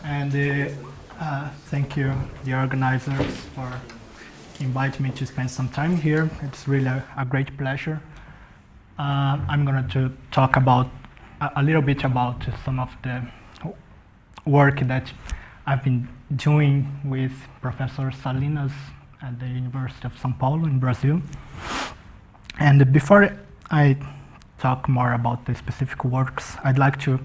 And thank you, the organizers, for inviting me to spend some time here. It's really a great pleasure. I'm going to talk about a little bit about some of the work that I've been doing with Professor Salinas at the University of São Paulo in Brazil. And before I talk more about the specific works, I'd like to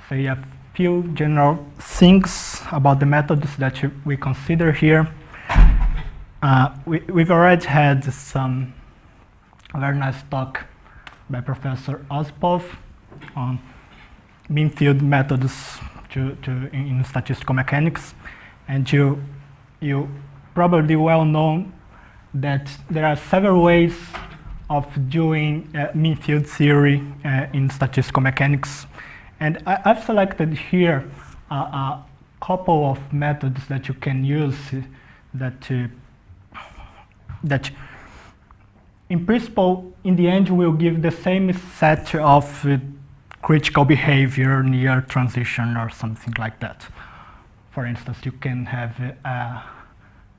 say a few general things about the methods that we consider here. We've already had some very nice talk by Professor Osipov on mean field methods in statistical mechanics, and you probably well know that there are several ways of doing mean field theory in statistical mechanics. And I've selected here a couple of methods that you can use that in principle, in the end, will give the same set of critical behavior near transition or something like that. For instance, you can have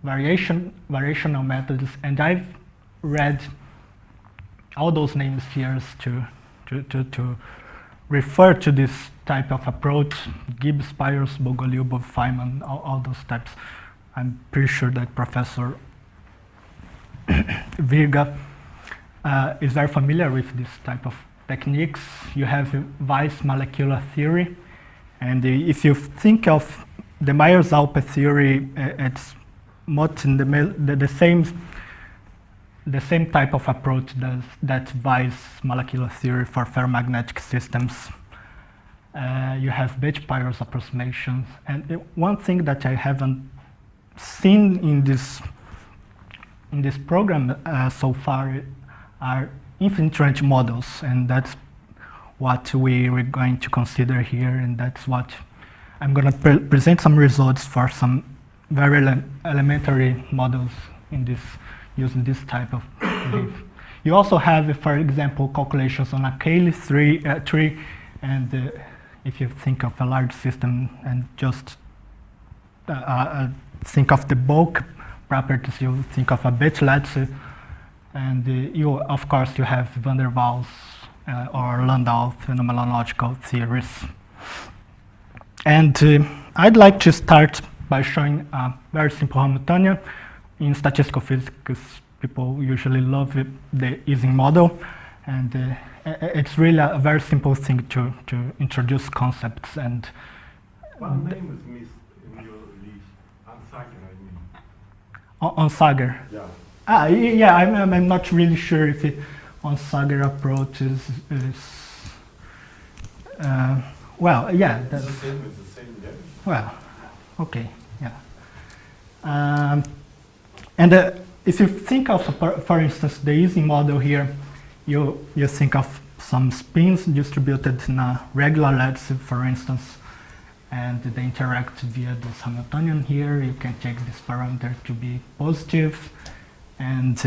variational methods, and I've read all those names here to refer to this type of approach: Gibbs, Spires, Bogolyubov, Feynman, all those types. I'm pretty sure that Professor Virga is very familiar with this type of techniques. You have Weiss molecular theory, and if you think of the Myers-Alpert theory, it's much in the same type of approach that Weiss molecular theory for ferromagnetic systems. You have Bethe-Pyros approximations, and one thing that I haven't seen in this program so far are infinite range models, and that's what we're going to consider here, and that's what I'm going to present some results for some very elementary models in this, using this type of behavior. You also have, for example, calculations on a Cayley tree, and if you think of a large system and just think of the bulk properties, you think of a Bethe-Lattice, and of course you have van der Waals or Landau phenomenological theories. And I'd like to start by showing a very simple Hamiltonian. In statistical physics, people usually love the Ising model, and it's really a very simple thing to introduce concepts. And what name is missed in your list? Onsager, I mean. Onsager? Yeah. Yeah, I'm not really sure if the Onsager approach is well, yeah. It's the same level. Well, okay, yeah. And if you think of, for instance, the Ising model here, you think of some spins distributed in a regular lattice, for instance, and they interact via this Hamiltonian here. You can take this parameter to be positive, and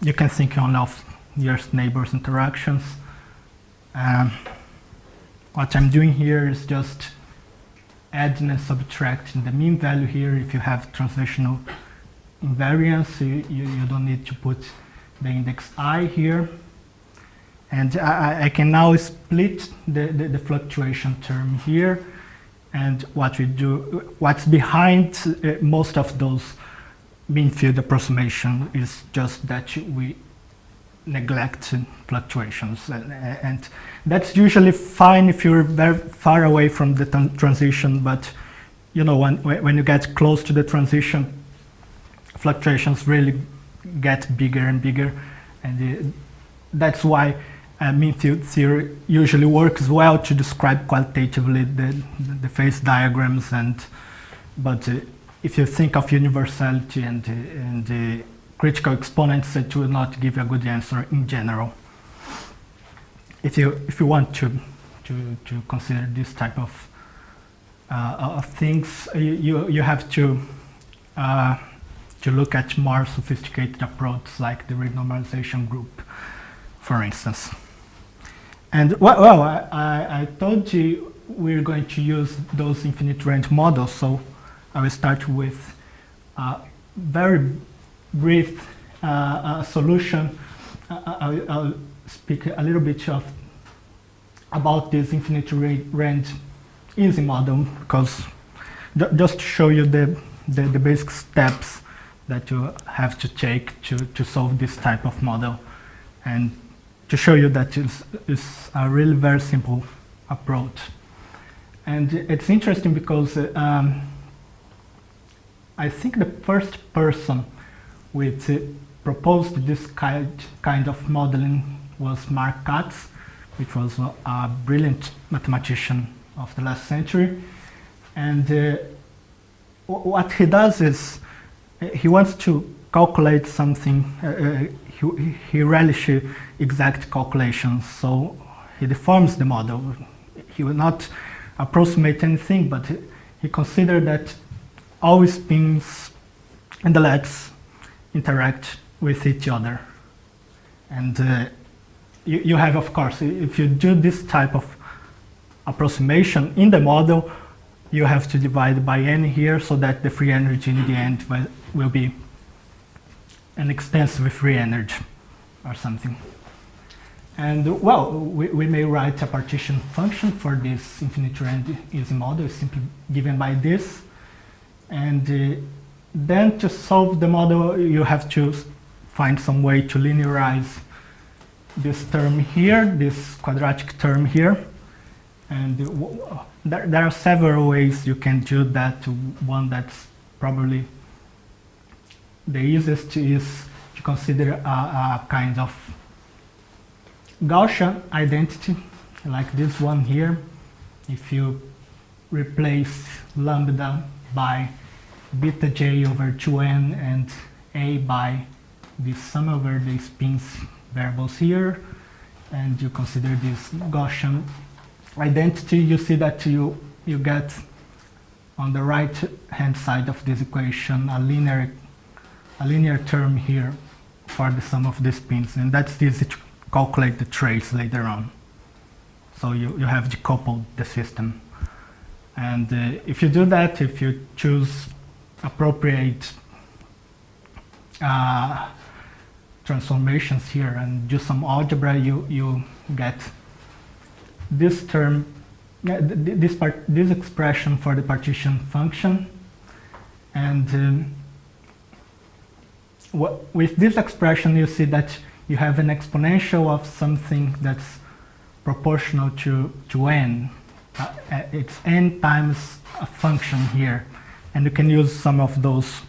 you can think only of nearest neighbors interactions. What I'm doing here is just adding and subtracting the mean value here. If you have translational invariance, you don't need to put the index I here. And I can now split the fluctuation term here. And what we do, what's behind most of those mean field approximation is just that we neglect fluctuations. And that's usually fine if you're very far away from the transition, but you know, when you get close to the transition, fluctuations really get bigger and bigger, and that's why mean field theory usually works well to describe qualitatively the phase diagrams. But if you think of universality and critical exponents, it will not give you a good answer in general. If you want to consider this type of things, you have to look at more sophisticated approaches like the renormalization group, for instance. And well, I told you we're going to use those infinite range models. So I will start with a very brief solution. I'll speak a little bit about this infinite range easy model, because just to show you the basic steps that you have to take to solve this type of model, and to show you that it's a really very simple approach. And it's interesting because I think the first person which proposed this kind of modeling was Mark Katz, which was a brilliant mathematician of the last century. And what he does is he wants to calculate something. He relishes exact calculations, so he deforms the model. He will not approximate anything, but he considers that all spins and the legs interact with each other. And you have, of course, if you do this type of approximation in the model, you have to divide by n here, so that the free energy in the end will be an extensive free energy or something. And well, we may write a partition function for this infinite range easy model, simply given by this. And then to solve the model, you have to find some way to linearize this term here, this quadratic term here. And there are several ways you can do that. One that's probably the easiest is to consider a kind of Gaussian identity, like this one here. If you replace lambda by beta j over 2n and a by the sum over the spins variables here, and you consider this Gaussian identity, you see that you get on the right hand side of this equation a linear term here for the sum of the spins, and that's easy to calculate the trace later on. So you have decoupled the system. And if you do that, if you choose appropriate transformations here and do some algebra, you get this term, this expression for the partition function. And with this expression, you see that you have an exponential of something that's proportional to n. It's n times a function here, and you can use some of those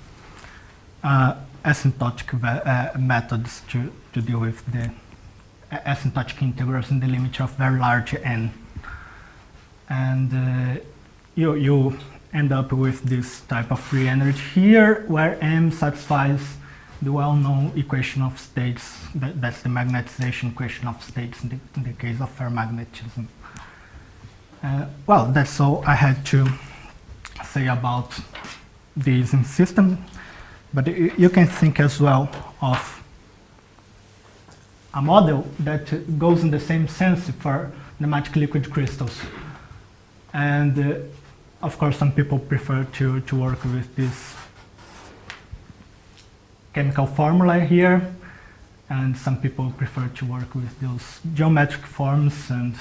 asymptotic methods to deal with the asymptotic integrals in the limit of very large n. And you end up with this type of free energy here, where m satisfies the well-known equation of states. That's the magnetization equation of states in the case of ferromagnetism. Well, that's all I had to say about the Ising system, but you can think as well of a model that goes in the same sense for nematic liquid crystals. And of course, some people prefer to work with this chemical formula here, and some people prefer to work with those geometric forms, and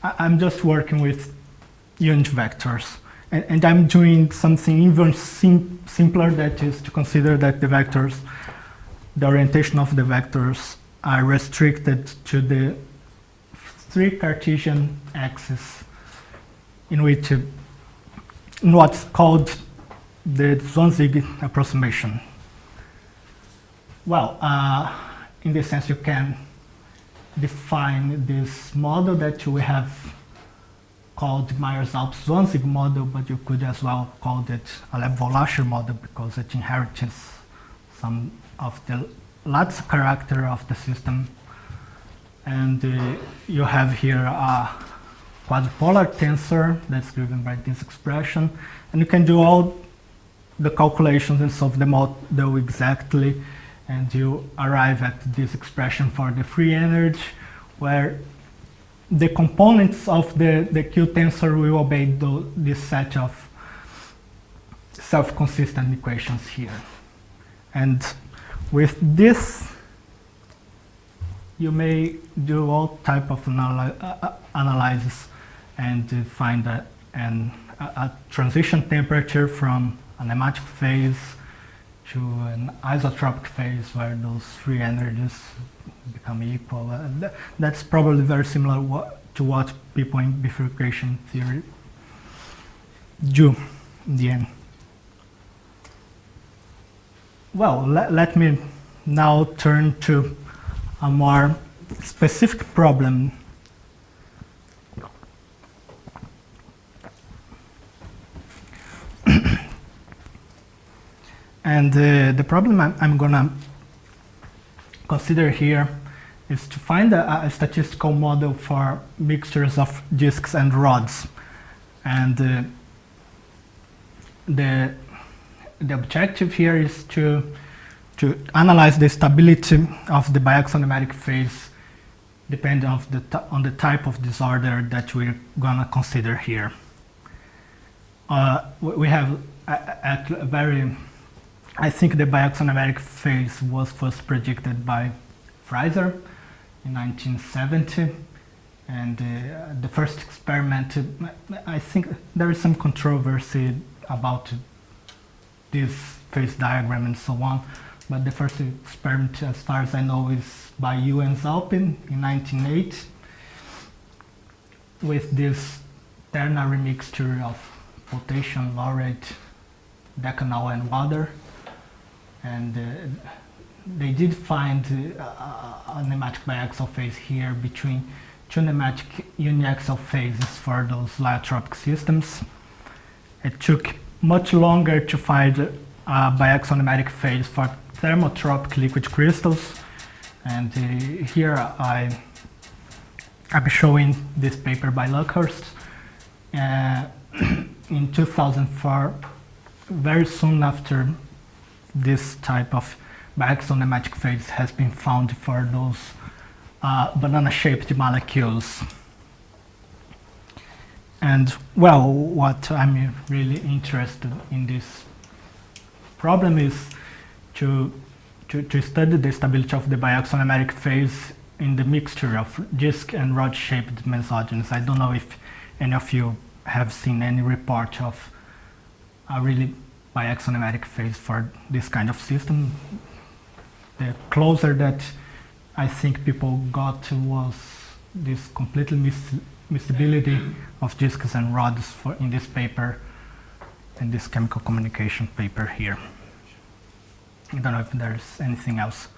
I'm just working with unit vectors. And I'm doing something even simpler, that is to consider that the vectors, the orientation of the vectors are restricted to the 3 Cartesian axes in what's called the Zwanzig approximation. Well, in this sense, you can define this model that we have called Myers-Alpes-Zwanzig model, but you could as well call it a Leb-Vollacher model, because it inherits some of the lattice character of the system. And you have here a quadrupolar tensor that's given by this expression, and you can do all the calculations and solve the model exactly, and you arrive at this expression for the free energy, where the components of the Q tensor will obey this set of self-consistent equations here. And with this, you may do all type of analysis and find a transition temperature from a nematic phase to an isotropic phase where those free energies become equal. That's probably very similar to what people in bifurcation theory do in the end. Well, let me now turn to a more specific problem. And the problem I'm gonna consider here is to find a statistical model for mixtures of disks and rods. And the objective here is to analyze the stability of the biaxionomatic phase depending on the type of disorder that we're gonna consider here. We have at a very, I think the biaxionomatic phase was first predicted by Fraser in 1970, and the first experiment, I think there is some controversy about this phase diagram and so on, but the first experiment, as far as I know, is by Yu and Zalpin in 1908 with this ternary mixture of potassium laurate, decanol and water, and they did find a nematic biaxial phase here between two nematic uniaxial phases for those lyotropic systems. It took much longer to find a biaxionomatic phase for thermotropic liquid crystals, and here I'm showing this paper by Luckhurst in 2004, very soon after this type of biaxionematic phase has been found for those banana-shaped molecules. And well, what I'm really interested in this problem is to study the stability of the biaxionomatic phase in the mixture of disk and rod-shaped mesogenes. I don't know if any of you have seen any report of a really biaxionomatic phase for this kind of system. The closer that I think people got to was this complete miscibility of disks and rods in this paper, in this chemical communication paper here. I don't know if there's anything else.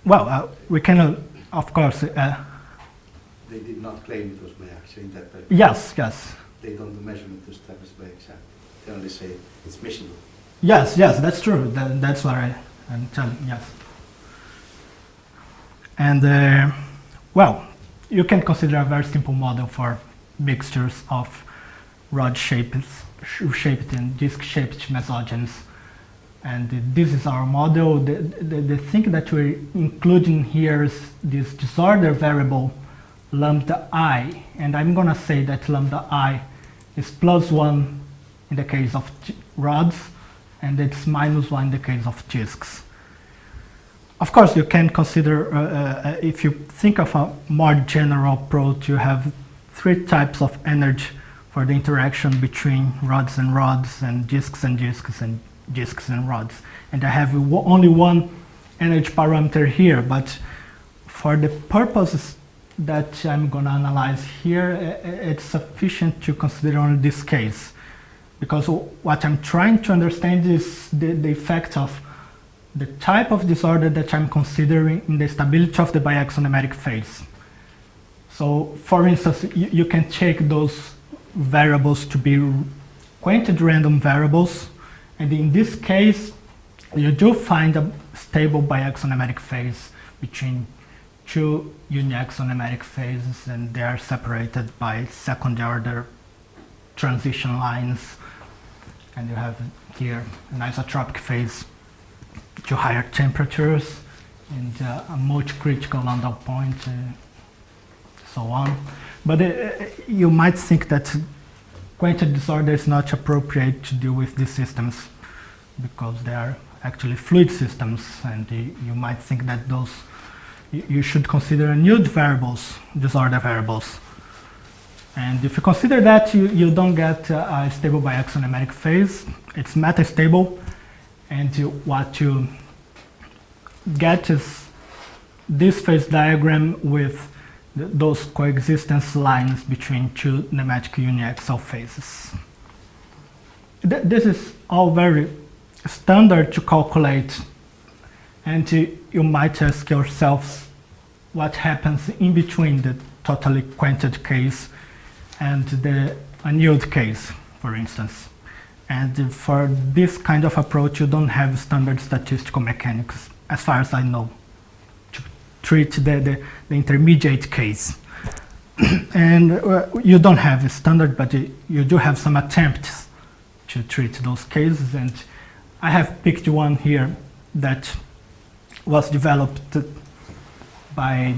Well, we can, of course. They did not claim it was biaxial in that paper. Yes, yes. They don't do measurement to establish biaxial. They only say it's miscible. Yes, that's true. That's what I'm telling. Yes. And well, you can consider a very simple model for mixtures of rod-shaped and disc-shaped mesogenes. And this is our model. The thing that we're including here is this disorder variable lambda I, and I'm gonna say that lambda I is +1 in the case of rods, and it's -1 in the case of disks. Of course, you can consider, if you think of a more general approach, you have 3 types of energy for the interaction between rods and disks and disks and rods. And I have only one energy parameter here, but for the purposes that I'm going to analyze here, it's sufficient to consider only this case. Because what I'm trying to understand is the effect of the type of disorder that I'm considering in the stability of the biaxionomatic phase. So, for instance, you can take those variables to be quanted random variables, and in this case, you do find a stable biaxionomatic phase between 2 uniaxionomatic phases, and they are separated by second-order transition lines. And you have here an isotropic phase to higher temperatures and a multi-critical Landau point, so so on. But you might think that quantity disorder is not appropriate to deal with these systems because they are actually fluid systems, and you might think that those you should consider nude variables, disorder variables. And if you consider that, you don't get a stable biaxonematic phase. It's metastable, and what you get is this phase diagram with those coexistence lines between two nematic uniaxial phases. This is all very standard to calculate, and you might ask yourselves what happens in between the totally quanted case and the annulled case, for instance. And for this kind of approach, you don't have standard statistical mechanics, as far as I know, to treat the intermediate case. And you don't have a standard, but you do have some attempts to treat those cases. And I have picked one here that was developed by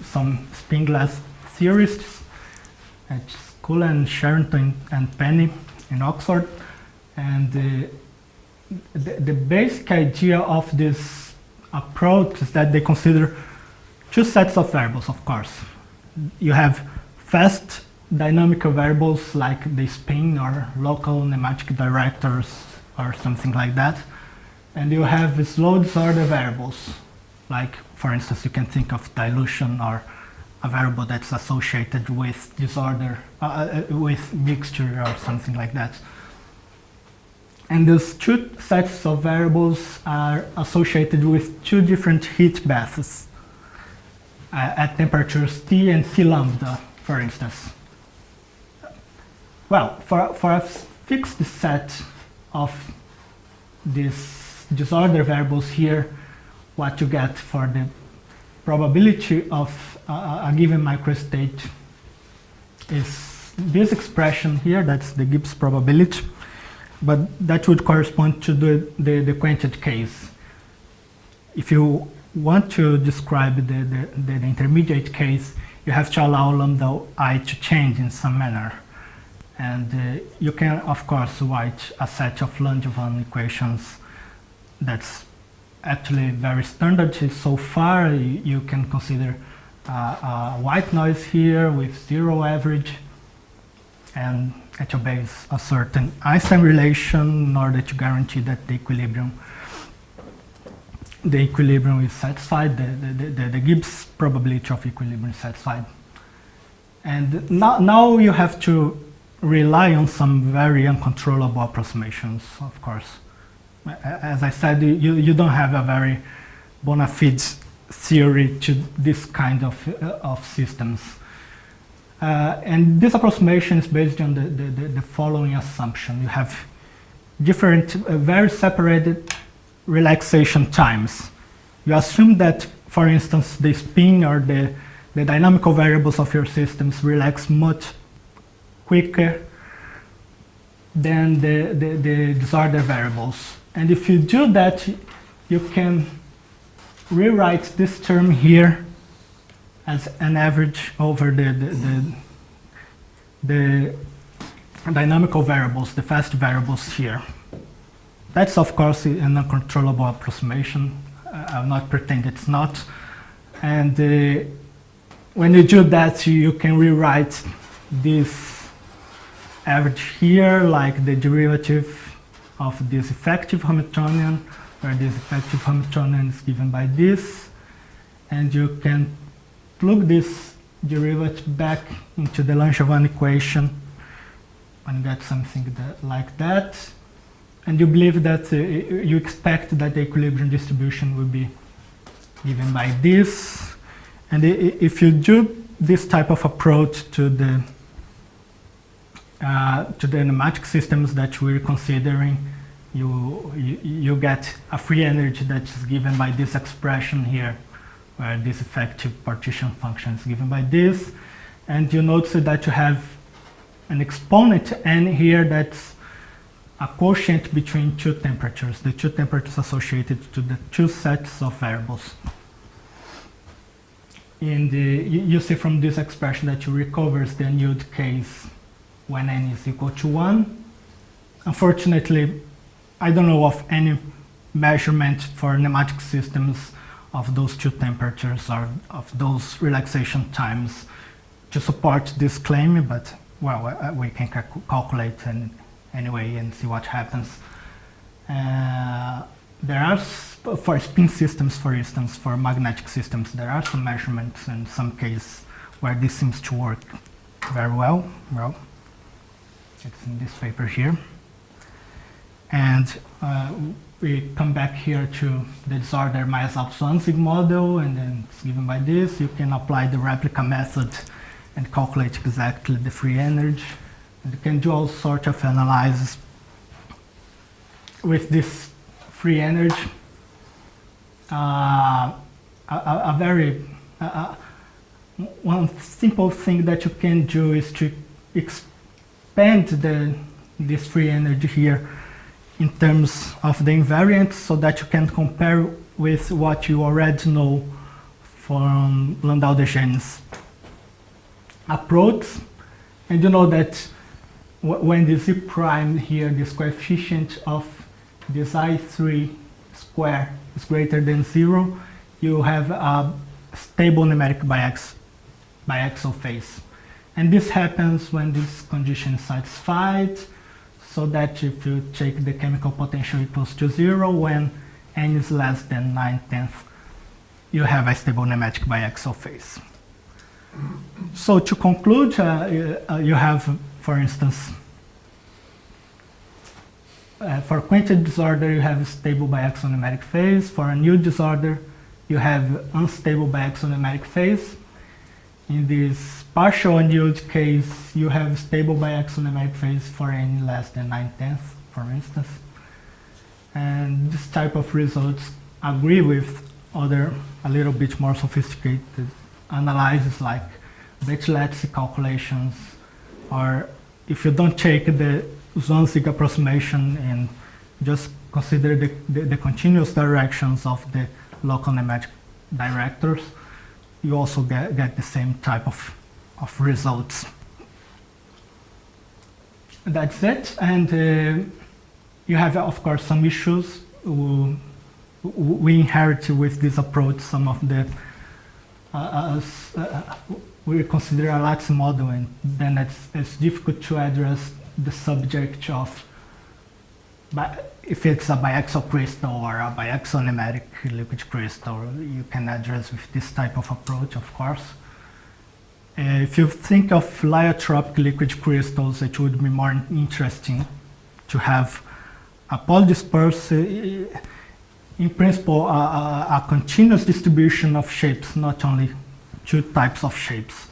some spin glass theorists at school, and Sherrington and Penny in Oxford. And the basic idea of this approach is that they consider two sets of variables, of course. You have fast dynamical variables like the spin or local nematic directors or something like that. And you have slow disorder variables, like, for instance, you can think of dilution or a variable that's associated with disorder, with mixture or something like that. And those two sets of variables are associated with two different heat baths at temperatures T and T lambda, for instance. Well, for a fixed set of these disorder variables here, what you get for the probability of a given microstate is this expression here, that's the Gibbs probability, but that would correspond to the quanted case. If you want to describe the intermediate case, you have to allow lambda I to change in some manner. And you can, of course, write a set of Langevin equations that's actually very standard. So far, you can consider white noise here with zero average, and at your base a certain Einstein relation in order to guarantee that the equilibrium is satisfied, the Gibbs probability of equilibrium is satisfied. And now you have to rely on some very uncontrollable approximations, of course. As I said, you don't have a very bona fide theory to this kind of systems. And this approximation is based on the following assumption. You have different, very separated relaxation times. You assume that, for instance, the spin or the dynamical variables of your systems relax much quicker than the disorder variables. And if you do that, you can rewrite this term here as an average over the dynamical variables, the fast variables here. That's, of course, an uncontrollable approximation. I'll not pretend it's not. And when you do that, you can rewrite this average here like the derivative of this effective Hamiltonian, where this effective Hamiltonian is given by this. And you can plug this derivative back into the Langevin equation and get something like that. And you believe that you expect that the equilibrium distribution will be given by this. And if you do this type of approach to the nematic systems that we're considering, you get a free energy that is given by this expression here, where this effective partition function is given by this. And you notice that you have an exponent n here that's a quotient between two temperatures, the two temperatures associated to the two sets of variables. you see from this expression that you recovers the annealed case when n is equal to 1. Unfortunately, I don't know of any measurement for nematic systems of those two temperatures or of those relaxation times to support this claim, but well, we can calculate anyway and see what happens. There are, for spin systems, for instance, for magnetic systems, there are some measurements in some cases where this seems to work very well. Well, it's in this paper here. And we come back here to the disorder Myers-Zwanzig model, and then it's given by this. You can apply the replica method and calculate exactly the free energy. And you can do all sorts of analysis with this free energy. One simple thing that you can do is to expand this free energy here in terms of the invariants so that you can compare with what you already know from Landau-Degen's approach. And you know that when the Z prime here, this coefficient of this I3 square is greater than 0, you have a stable nematic biaxial phase. And this happens when this condition is satisfied, so that if you take the chemical potential equals to 0, when n is less than 9/10, you have a stable nematic biaxial phase. So to conclude, you have, for instance, for quantity disorder, you have a stable biaxial nematic phase. For a new disorder, you have unstable biaxial nematic phase. In this partial annealed case, you have stable biaxial nematic phase for n less than 9/10, for instance. And this type of results agree with other, a little bit more sophisticated analyses like Betz-Lattice calculations, or if you don't take the Zwanzig approximation and just consider the continuous directions of the local nematic directors, you also get the same type of results. That's it. And you have, of course, some issues. We inherit with this approach some of the, we consider a lattice model, and then it's difficult to address the subject of if it's a biaxial crystal or a biaxial nematic liquid crystal. You can address with this type of approach, of course. If you think of lyotropic liquid crystals, it would be more interesting to have a polydisperse, in principle, a continuous distribution of shapes, not only two types of shapes.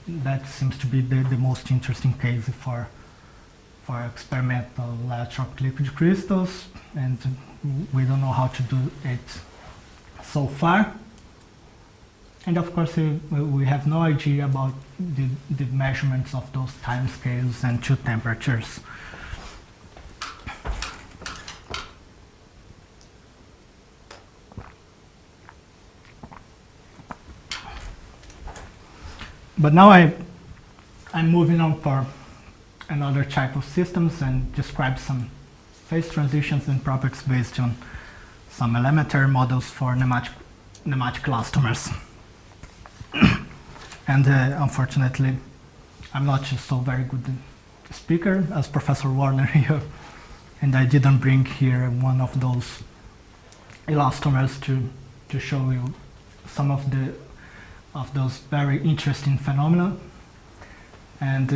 That seems to be the most interesting case for experimental lyotropic liquid crystals, and we don't know how to do it so far. And of course, we have no idea about the measurements of those time scales and two temperatures. But now I'm moving on for another type of systems and describe some phase transitions and properties based on some elementary models for nematic elastomers. And unfortunately, I'm not so very good speaker as Professor Warner here, and I didn't bring here one of those elastomers to show you some of those very interesting phenomena. And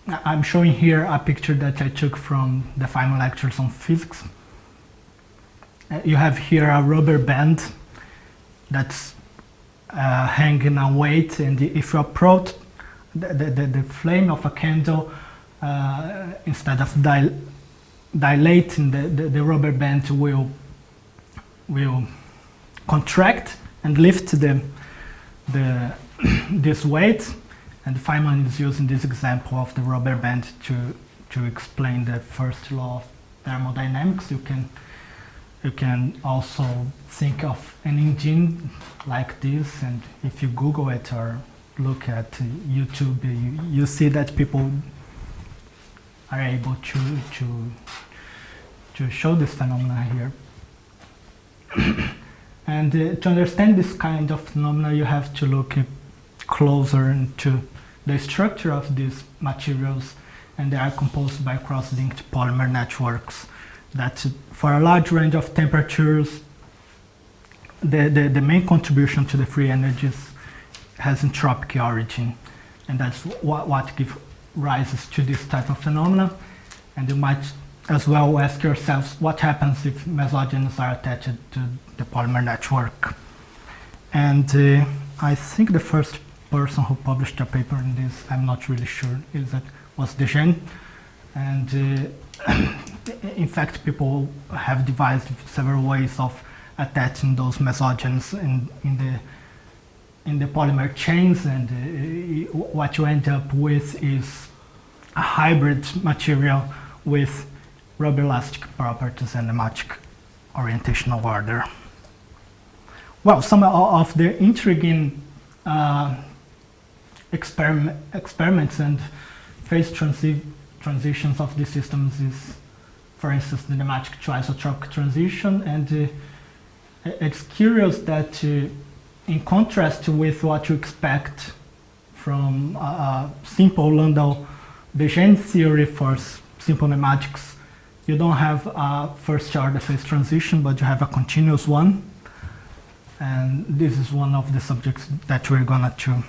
I'm showing here a picture that I took from the final lectures on physics. You have here a rubber band that's hanging a weight, and if you approach the flame of a candle, instead of dilating, the rubber band will contract and lift this weight. And Feynman is using this example of the rubber band to explain the first law of thermodynamics. You can You can also think of an engine like this, and if you Google it or look at YouTube, you see that people are able to show this phenomena here. And to understand this kind of phenomena, you have to look closer into the structure of these materials, and they are composed by cross-linked polymer networks that for a large range of temperatures, the main contribution to the free energies has entropic origin, and that's what gives rise to this type of phenomena. And you might as well ask yourselves what happens if mesogens are attached to the polymer network. And I think the first person who published a paper in this, I'm not really sure, was Dejean. And in fact, people have devised several ways of attaching those mesogens in the polymer chains, and what you end up with is a hybrid material with rubber elastic properties and nematic orientational order. Well, some of the intriguing experiments and phase transitions of these systems is, for instance, the nematic to isotropic transition. And it's curious that in contrast with what you expect from simple Landau-Dejean theory for simple nematics, you don't have a first order phase transition, but you have a continuous one. And this is one of the subjects that we're gonna to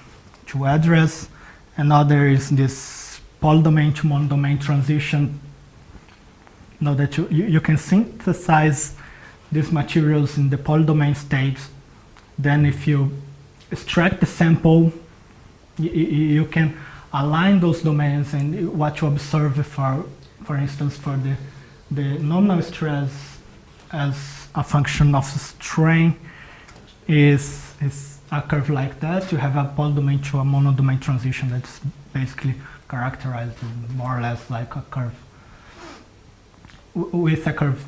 address. Another is this polydomain to monodomain transition. Know that you can synthesize these materials in the polydomain state. Then if you extract the sample, you can align those domains, and what you observe, for instance, for the nominal stress as a function of strain is a curve like that. You have a polydomain to a monodomain transition that's basically characterized more or less like a curve, with a curve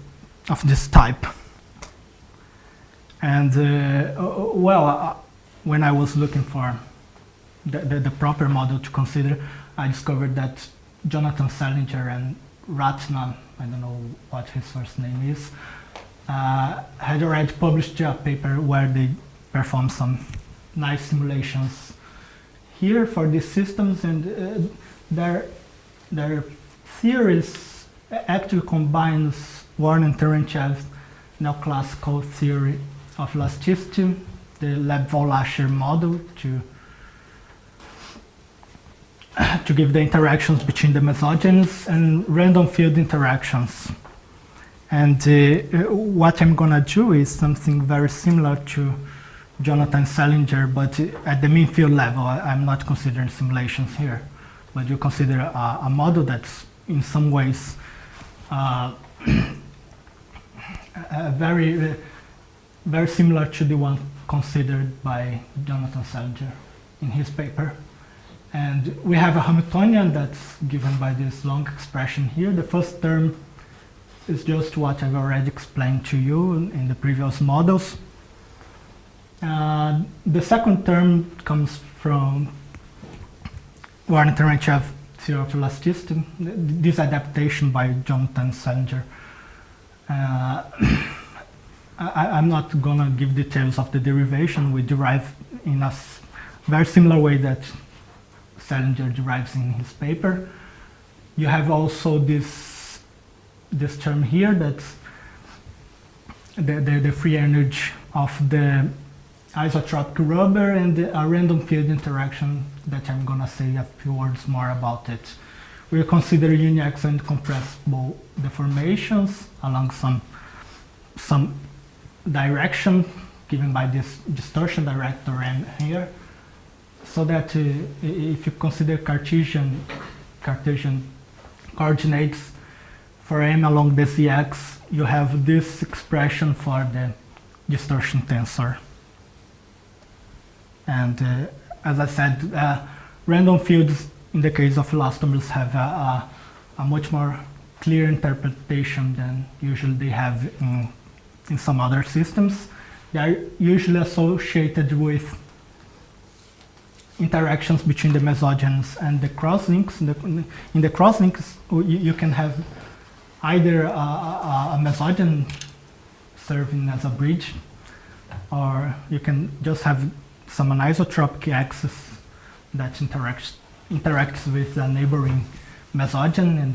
of this type. And when I was looking for the proper model to consider, I discovered that Jonathan Salinger and Ratna, I don't know what his first name is, had already published a paper where they performed some nice simulations here for these systems, and their theories actually combines Warren and Terenchev's neoclassical theory of elasticity, the Lebov-Lasher model to give the interactions between the mesogens, and random field interactions. And what I'm gonna do is something very similar to Jonathan Salinger, but at the mean field level. I'm not considering simulations here, but you consider a model that's in some ways very similar to the one considered by Jonathan Salinger in his paper. And we have a Hamiltonian that's given by this long expression here. The first term is just what I've already explained to you in the previous models. The second term comes from Warren and Terenchev theory of elasticity, this adaptation by Jonathan Salinger. I'm not gonna give details of the derivation. We derive in a very similar way that Salinger derives in his paper. You have also this term here, that's the free energy of the isotropic rubber, and a random field interaction that I'm gonna say a few words more about it. We'll consider uniaxial compressible deformations along some direction given by this distortion director M here, so that if you consider Cartesian coordinates for M along the z-axis, you have this expression for the distortion tensor. And as I said, random fields in the case of elastomers have a much more clear interpretation than usually they have in some other systems. They are usually associated with interactions between the mesogens and the crosslinks. In the crosslinks, you can have either a mesogen serving as a bridge, or you can just have some anisotropic axis that interacts with a neighboring mesogen, and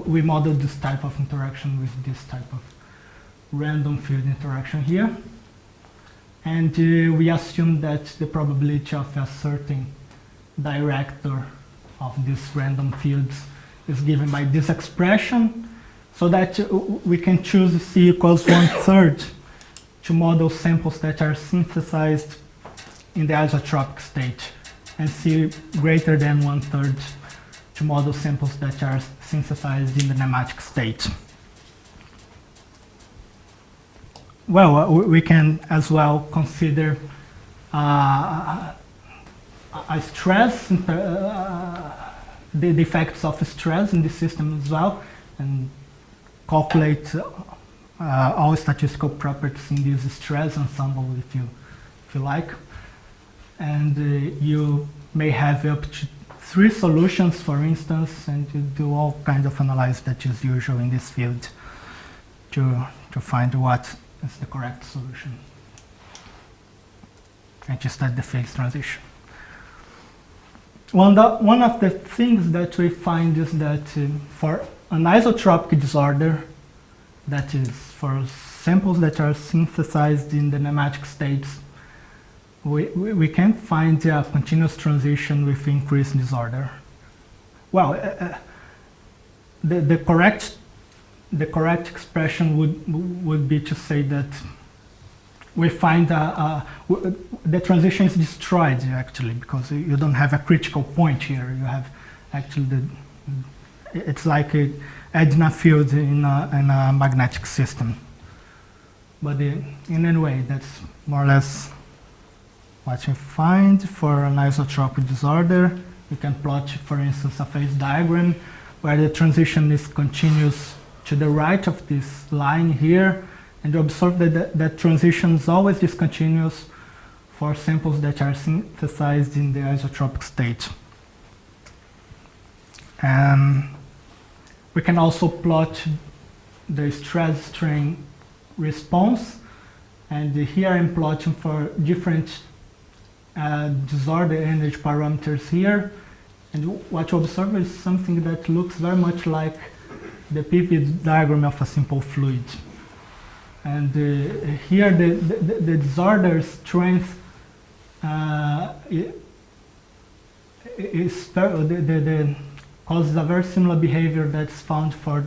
we model this type of interaction with this type of random field interaction here. And we assume that the probability of a certain director of these random fields is given by this expression, so that we can choose C equals 1/3 to model samples that are synthesized in the isotropic state, and C greater than 1/3 to model samples that are synthesized in the nematic state. Well, we can as well consider a stress, the effects of stress in the system as well, and calculate all statistical properties in this stress ensemble if you like. And you may have up to 3 solutions, for instance, and you do all kinds of analysis that is usual in this field to find what is the correct solution and to study the phase transition. One of the things that we find is that for an isotropic disorder, that is for samples that are synthesized in the nematic states, we can't find a continuous transition with increased disorder. Well, the correct expression would be to say that we find the transition is destroyed actually, because you don't have a critical point here. You have actually it's like adding a field in a magnetic system. But in any way, that's more or less what you find for an isotropic disorder. You can plot, for instance, a phase diagram where the transition is continuous to the right of this line here, and you observe that that transition is always discontinuous for samples that are synthesized in the isotropic state. We can also plot the stress-strain response, and here I'm plotting for different disorder energy parameters here, and what you observe is something that looks very much like the PV diagram of a simple fluid. And here the disorder strength causes a very similar behavior that's found for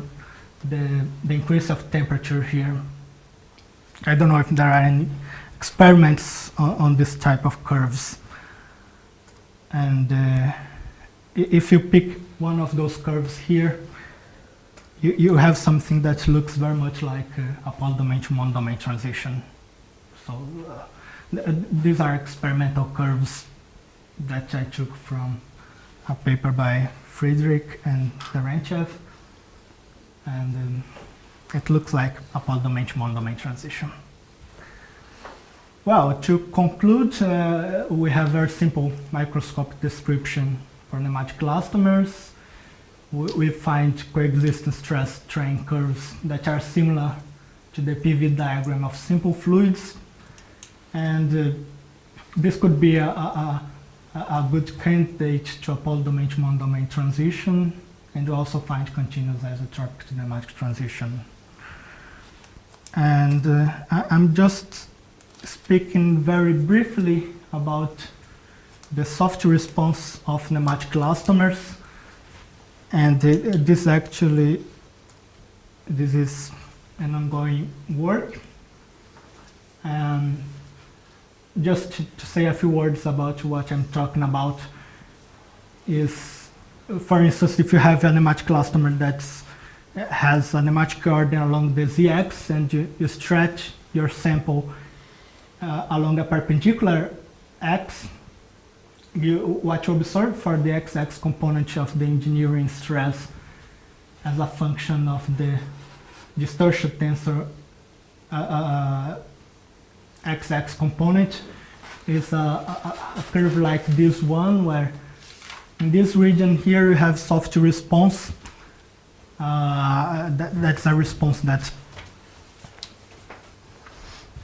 the increase of temperature here. I don't know if there are any experiments on this type of curves. And if you pick one of those curves here, you have something that looks very much like a polydomain to monodomain transition. So these are experimental curves that I took from a paper by Friedrich and Terentiev, and it looks like a polydomain to monodomain transition. Well, to conclude, we have very simple microscopic description for nematic elastomers. We find coexistent stress-strain curves that are similar to the PV diagram of simple fluids, and this could be a good candidate to a polydomain to monodomain transition, and we also find continuous isotropic to nematic transition. And I'm just speaking very briefly about the soft response of nematic elastomers. And this is an ongoing work. Just to say a few words about what I'm talking about is, for instance, if you have a nematic elastomer that has a nematic order along the z-axis, and you stretch your sample along a perpendicular x, what you observe for the x-axis component of the engineering stress as a function of the distortion tensor x-axis component is a curve like this one, where in this region here you have soft response. That's a response that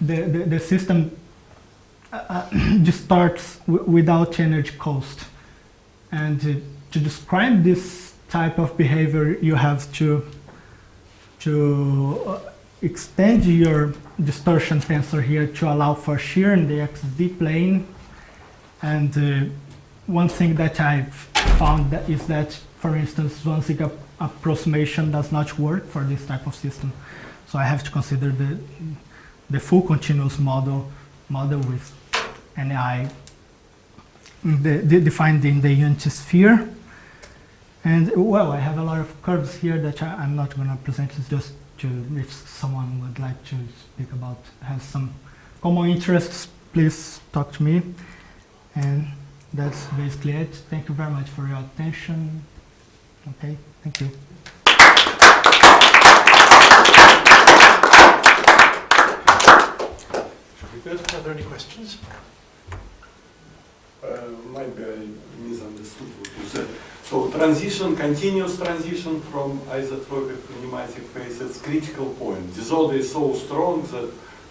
the system distorts without energy cost. And to describe this type of behavior, you have to extend your distortion tensor here to allow for shear in the xz plane. And one thing that I've found is that, for instance, Zwanzig approximation does not work for this type of system. So I have to consider the full continuous model with NI defined in the unity sphere. And well, I have a lot of curves here that I'm not going to present. It's just to, if someone would like to speak about, has some common interests, please talk to me. And that's basically it. Thank you very much for your attention. Okay, thank you. Are there any questions? Maybe I misunderstood what you said. So transition, continuous transition from isotropic to nematic phase, it's critical point. Disorder is so strong that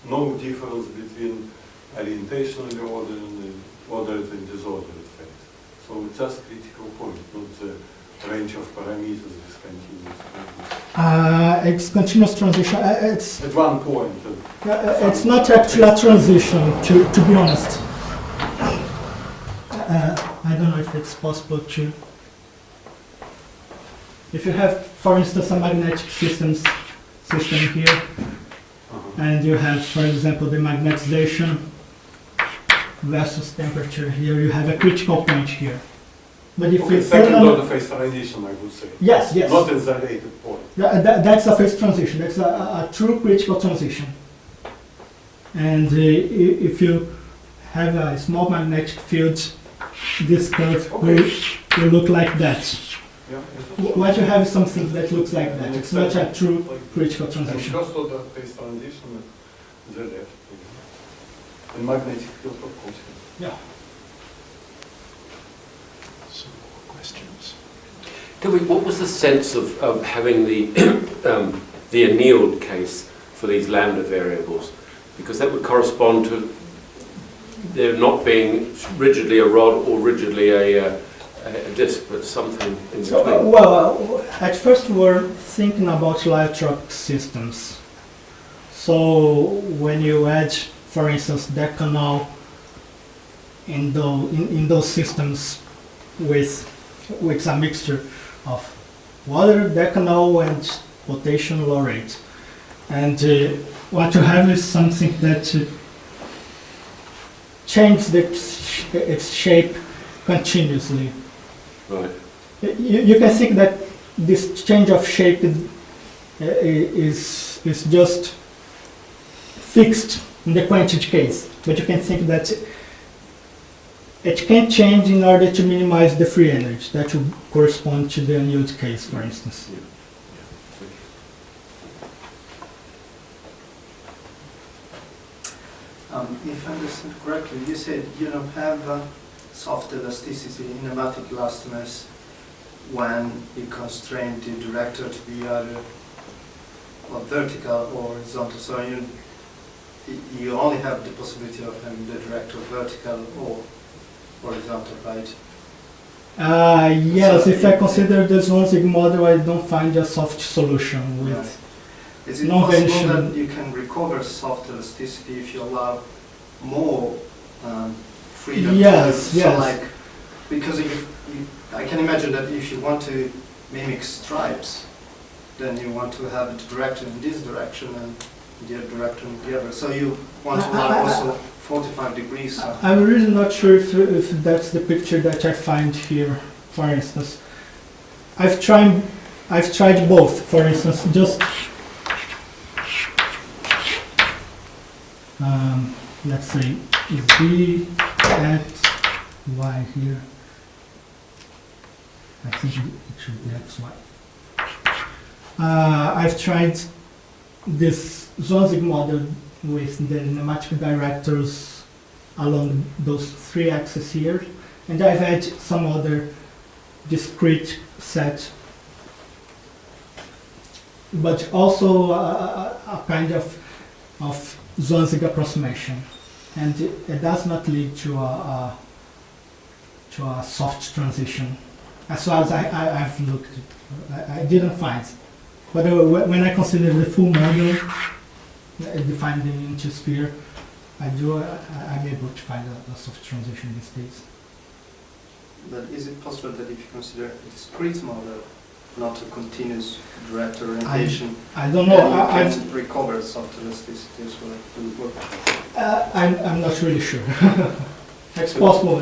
no difference between orientationally ordered and disordered phase. So it's just critical point, not the range of parameters is continuous. It's continuous transition. It's at one point. It's not actually a transition, to be honest. I don't know if it's possible to. If you have, for instance, a magnetic system here, and you have, for example, the magnetization versus temperature here, you have a critical point here. But if Okay, you second order phase transition, I would say. yes, yes, Not at the related point. that's a phase transition. That's a true critical transition. And if you have a small magnetic field, this curve will look like that. Yeah, What you have is something that looks like that. It's not a true critical and transition. first order phase transition at the left. And magnetic field, of course. Yeah. Some more questions? Tell me, what was the sense of having the annealed case for these lambda variables? Because that would correspond to there not being rigidly a rod or rigidly a disk, but something in between. Well, at first we were thinking about allotropic systems. So when you add, for instance, decanol in those systems with a mixture of water, decanol, and potassium laurate, and what you have is something that changes its shape continuously. Right. You can think that this change of shape is just fixed in the quantity case, but you can think that it can change in order to minimize the free energy. That would correspond to the annealed case, for instance. Yeah. If I understand correctly, you said you don't have soft elasticity in nematic elastomers when you constrain the director to be either vertical or horizontal. So you only have the possibility of having the director vertical or horizontal, right? Yes, So if I consider this Zwanzig model, I don't find a soft solution with. Right. Is it No possible variation. that you can recover soft elasticity if you allow more freedom? Yes, to, yes. So like, because I can imagine that if you want to mimic stripes, then you want to have the direction in this direction and the other direction in the other. So you want to allow also 45 degrees. I'm really not sure if that's the picture that I find here, for instance. I've tried both, for instance, just let's say Z, X, Y here. I think it should be X, Y. I've tried this Zwanzig model with the nematic directors along those three axes here, and I've had some other discrete set, but also a kind of Zwanzig approximation, and it does not lead to a soft transition. As far as I've looked, I didn't find. But when I consider the full model, defined into sphere, I'm able to find a soft transition these days. But is it possible that if you consider a discrete model, not a continuous direct orientation, I don't know. then you can recover soft elasticity as well? Will it work? I'm not really sure. It's possible.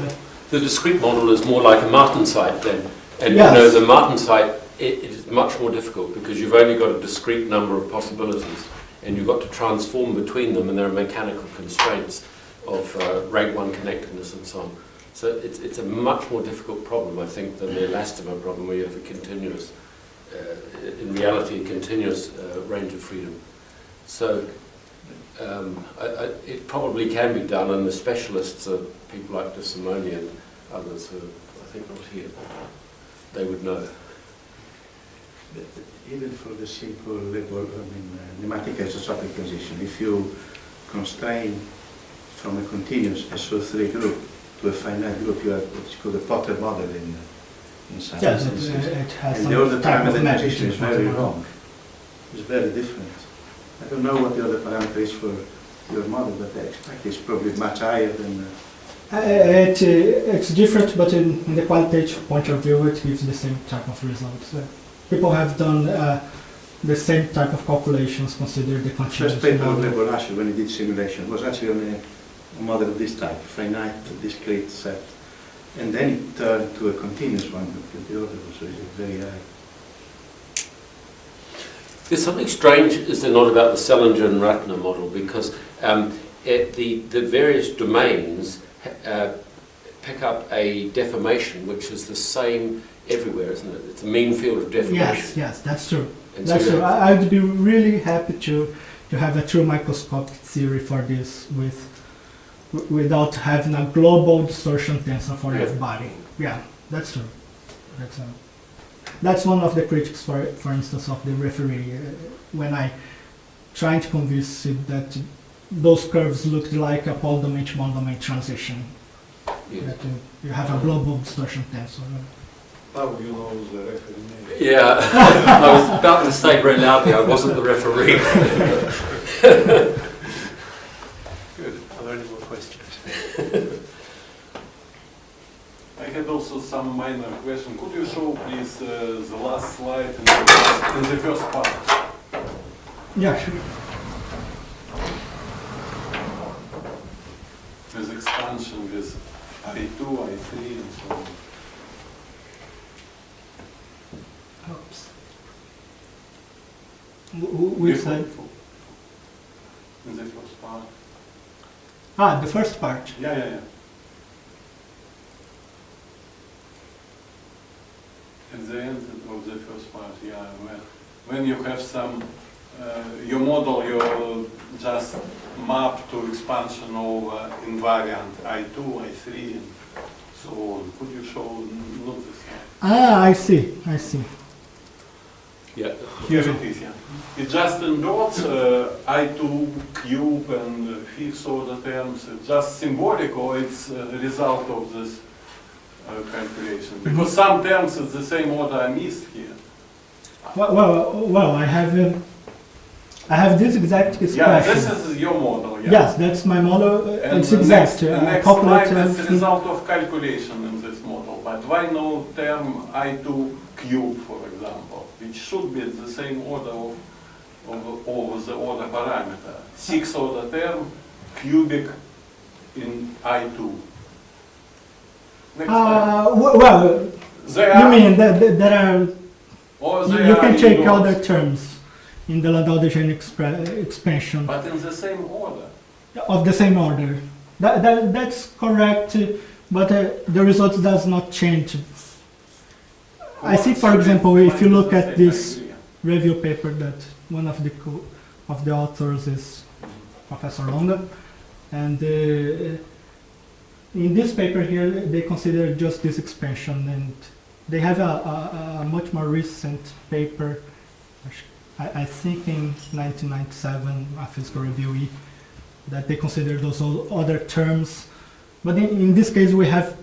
The discrete model is more like a Martensite then. And Yes. you know, the Martensite, it is much more difficult because you've only got a discrete number of possibilities and you've got to transform between them, and there are mechanical constraints of rank 1 connectedness and so on. So it's a much more difficult problem, I think, than the elastomer problem where you have a continuous, in reality, a continuous range of freedom. So it probably can be done, and the specialists are people like De Simone and others who I think not here. They would know. But even for the simple level, nematic isotropic transition, if you constrain from a continuous SO3 group to a finite group, you have what's called a Potter model in science. Yes, it has And some the other type time of the magic transition is in very it. wrong. It's very different. I don't know what the other parameter is for your model, but I expect it's probably much higher than. It's different, but in the qualitative point of view, it gives the same type of results. People have done the same type of calculations, consider the continuous First paper of model. Lebolasio, when he did simulation, was actually on a model of this type, finite, discrete set. And then it turned to a continuous one, because the other was really very high. There's something strange, is there not, about the Selinger and Ratner model, because the various domains pick up a deformation which is the same everywhere, isn't it? It's a mean field of deformation. Yes, that's true. And That's so true. I would be really happy to have a true microscopic theory for this without having a global distortion tensor for Yeah. everybody. Yeah, that's true. That's one of the critics, for instance, of the referee. When I trying to convince it that those curves looked like a polydomain to monodomain transition. Yes. That you have a global distortion tensor. How you know the referee name? Yeah, I was about to say very loudly, I wasn't the referee. Good. Are there any more questions? I had also some minor question. Could you show, please, the last slide in the first part? Yeah, sure. With expansion with I2, I3, and so on. Oops. Which Before- side? In the first part. The first part. Yeah. At the end of the first part, yeah. When you have some, your model, you just map to expansion over invariant I2, I3, and so on. Could you show, not this one? I see. Yeah. Here it is, yeah. It just endorsed I2 cube and fifth order terms. It's just symbolic, or it's a result of this calculation? Because some terms of the same order are missed here. Well, I have this exact expression. Yeah, this is your model. Yeah. Yes, that's my model. And It's the exact. Next, I next calculate slide is the everything. result of calculation in this model. But why no term I2 cube, for example, which should be the same order of the order parameter. Sixth order term, cubic in I2. Next slide. Well, They you are, mean that there are? or they You are can take indoors, other terms in the Landau-Dejean expansion but in the same order. of the same order. That's correct, but the results does not change. I think, for example, if you look at this review paper that one of the of the authors is Professor Longa, and in this paper here they consider just this expansion, and they have a much more recent paper, I think in 1997, a physical review E, that they consider those other terms, but in this case we have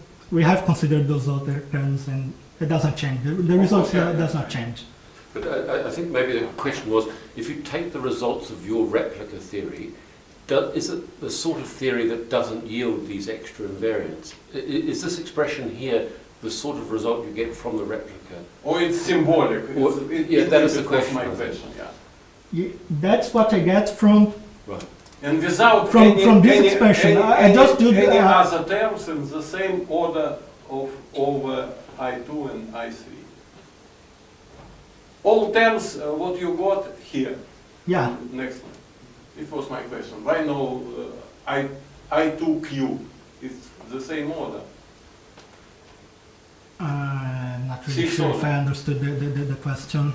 considered those other terms, and it doesn't change. The result does not change. But I think maybe the question was, if you take the results of your replica theory, is it the sort of theory that doesn't yield these extra invariants? Is this expression here the sort of result you get from the replica? Or it's symbolic? That is the question. My question, yeah. That's what I get from. Right. And without from this expression, I just do any other terms in the same order of over I2 and I3. All terms, what you got here. Yeah. Next one. It was my question. Why no I2Q? It's the same order. I'm not really sure if I understood the question.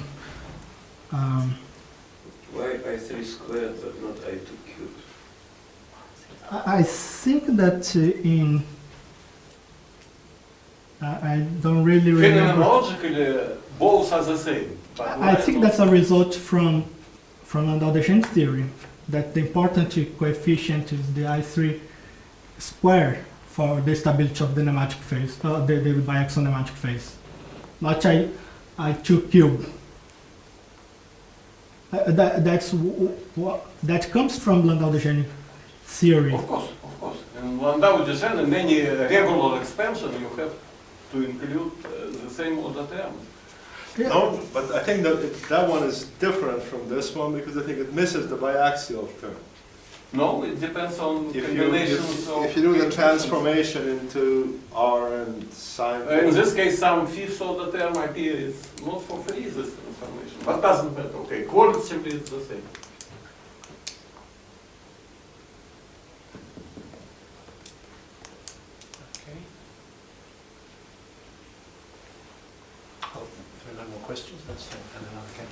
Why I3 squared but not I2 cubed? I think that I don't really remember. Phenomenologically, both are the same. But I think that's a result from Landau-Deschaines theory, that the important coefficient is the I3 squared for the stability of the nematic phase, the biaxial nematic phase, not I2 cube. That comes from Landau-Deschaines theory. Of course. In Landau-Deschaines, in any regular expansion, you have to include the same order terms. Yeah. No, but I think that one is different from this one because I think it misses the biaxial term. No, it depends on If combinations of... you do the transformation into R and sine... in this case, some fifth order term appear is not for free, this transformation. But doesn't matter, okay, qualitatively it's the same. Okay. Oh, if there are no more questions, let's thank Danilo again.